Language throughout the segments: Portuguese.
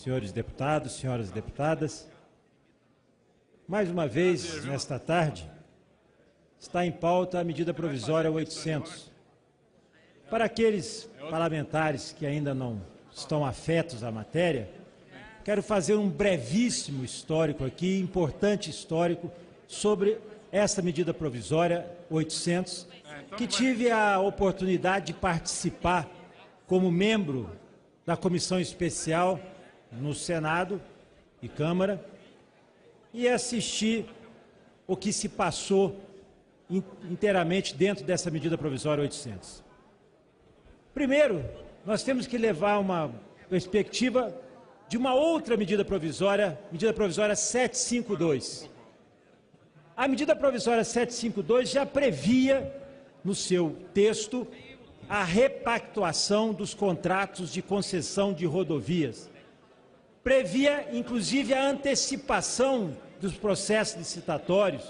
senhores deputados, senhoras deputadas, mais uma vez, nesta tarde, está em pauta a medida provisória 800. Para aqueles parlamentares que ainda não estão afetos à matéria, quero fazer um brevíssimo histórico aqui, importante histórico, sobre essa medida provisória 800, que tive a oportunidade de participar como membro da comissão especial no Senado e Câmara e assistir o que se passou inteiramente dentro dessa medida provisória 800. Primeiro, nós temos que levar uma perspectiva de uma outra medida provisória 752. A medida provisória 752 já previa, no seu texto, a repactuação dos contratos de concessão de rodovias. Previa, inclusive, a antecipação dos processos licitatórios.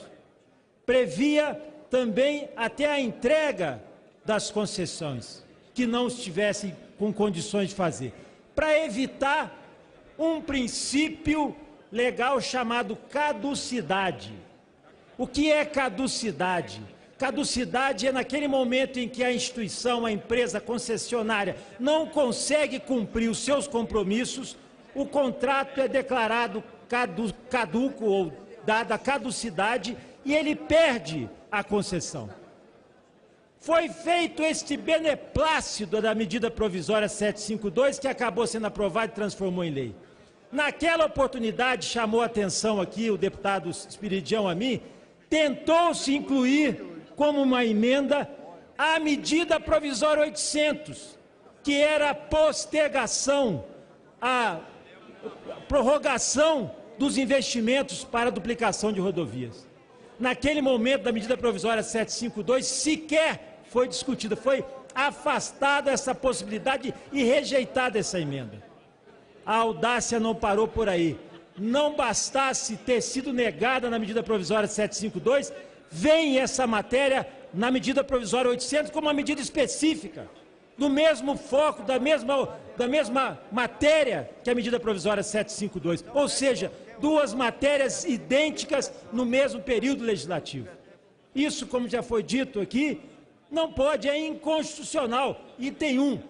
Previa também até a entrega das concessões, que não estivessem com condições de fazer, para evitar um princípio legal chamado caducidade. O que é caducidade? Caducidade é naquele momento em que a instituição, a empresa concessionária, não consegue cumprir os seus compromissos, o contrato é declarado caduco ou dada caducidade e ele perde a concessão. Foi feito este beneplácito da medida provisória 752, que acabou sendo aprovada e transformou em lei. Naquela oportunidade, chamou a atenção aqui o deputado Espiridião a mim, tentou-se incluir como uma emenda a medida provisória 800, que era a postergação, a prorrogação dos investimentos para a duplicação de rodovias. Naquele momento da medida provisória 752, sequer foi discutida, foi afastada essa possibilidade e rejeitada essa emenda. A audácia não parou por aí. Não bastasse ter sido negada na medida provisória 752, vem essa matéria na medida provisória 800 como uma medida específica, do mesmo foco, da mesma matéria que a medida provisória 752, ou seja, duas matérias idênticas no mesmo período legislativo. Isso, como já foi dito aqui, não pode, é inconstitucional. Item 1.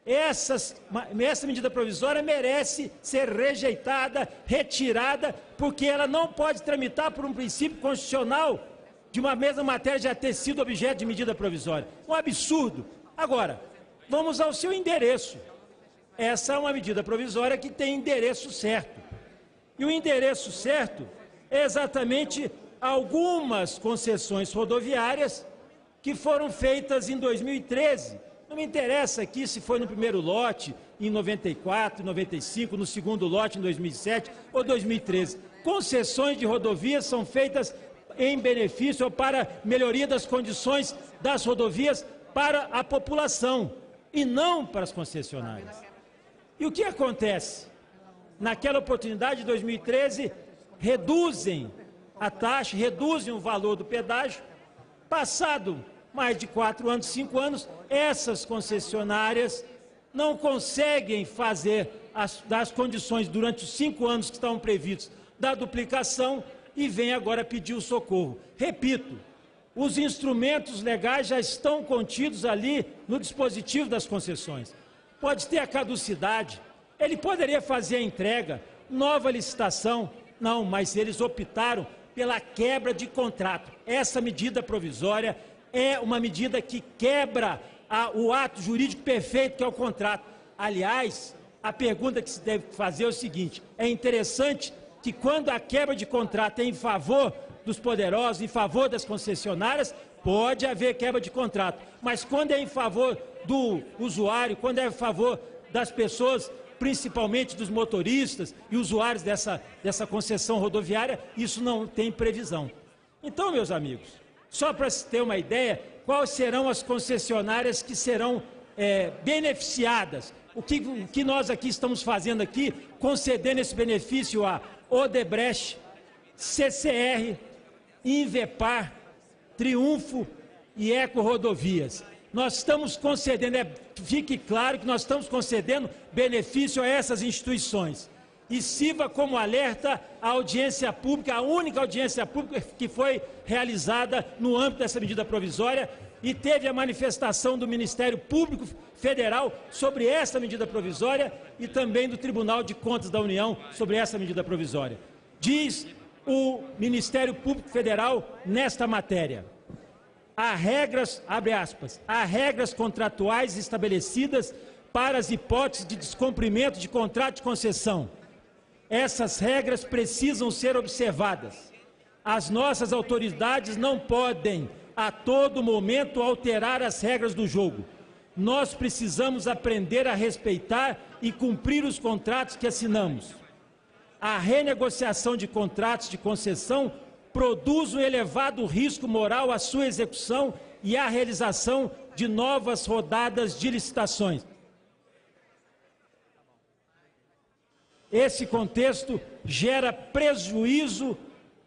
Essa medida provisória merece ser rejeitada, retirada, porque ela não pode tramitar por um princípio constitucional de uma mesma matéria já ter sido objeto de medida provisória. Um absurdo. Agora, vamos ao seu endereço. Essa é uma medida provisória que tem endereço certo. E o endereço certo é exatamente algumas concessões rodoviárias que foram feitas em 2013. Não me interessa aqui se foi no primeiro lote, em 94, 95, no segundo lote, em 2007 ou 2013. Concessões de rodovias são feitas em benefício ou para melhoria das condições das rodovias para a população e não para as concessionárias. E o que acontece? Naquela oportunidade de 2013, reduzem a taxa, reduzem o valor do pedágio. Passado mais de 4 anos, 5 anos, essas concessionárias não conseguem fazer das condições durante os 5 anos que estavam previstos da duplicação e vem agora pedir o socorro. Repito, os instrumentos legais já estão contidos ali no dispositivo das concessões. Pode ter a caducidade, ele poderia fazer a entrega, nova licitação, não, mas eles optaram pela quebra de contrato. Essa medida provisória é uma medida que quebra o ato jurídico perfeito que é o contrato. Aliás, a pergunta que se deve fazer é o seguinte: é interessante que quando a quebra de contrato é em favor dos poderosos, em favor das concessionárias, pode haver quebra de contrato. Mas quando é em favor do usuário, quando é em favor das pessoas, principalmente dos motoristas e usuários dessa concessão rodoviária, isso não tem previsão. Então, meus amigos, só para se ter uma ideia, quais serão as concessionárias que serão beneficiadas? O que nós aqui estamos fazendo aqui, concedendo esse benefício a Odebrecht, CCR, Invepar, Triunfo e Eco Rodovias. Nós estamos concedendo, fique claro que nós estamos concedendo benefício a essas instituições. E sirva como alerta a audiência pública, a única audiência pública que foi realizada no âmbito dessa medida provisória, e teve a manifestação do Ministério Público Federal sobre essa medida provisória e também do Tribunal de Contas da União sobre essa medida provisória. Diz o Ministério Público Federal nesta matéria: há regras, abre aspas, há regras contratuais estabelecidas para as hipóteses de descumprimento de contrato de concessão. Essas regras precisam ser observadas. As nossas autoridades não podem, a todo momento, alterar as regras do jogo. Nós precisamos aprender a respeitar e cumprir os contratos que assinamos. A renegociação de contratos de concessão produz um elevado risco moral à sua execução e à realização de novas rodadas de licitações. Esse contexto gera prejuízo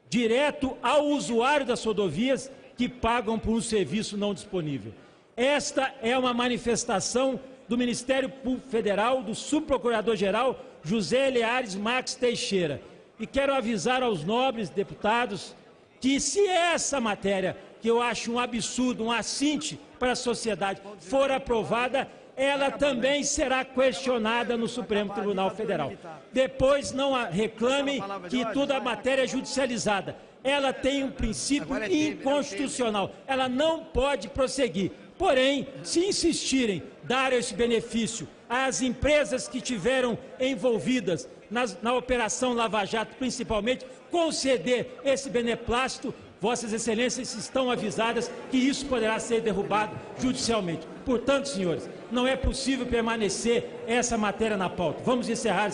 direto ao usuário das rodovias que pagam por um serviço não disponível. Esta é uma manifestação do Ministério Público Federal, do Subprocurador-Geral José Eliares Marques Teixeira. E quero avisar aos nobres deputados que, se essa matéria, que eu acho um absurdo, um assinte para a sociedade, for aprovada, ela também será questionada no Supremo Tribunal Federal. Depois não reclamem que toda a matéria é judicializada. Ela tem um princípio inconstitucional. Ela não pode prosseguir. Porém, se insistirem, dar esse benefício às empresas que tiveram envolvidas na Operação Lava Jato, principalmente, conceder esse beneplácito, Vossas Excelências estão avisadas que isso poderá ser derrubado judicialmente. Portanto, senhores, não é possível permanecer essa matéria na pauta. Vamos encerrar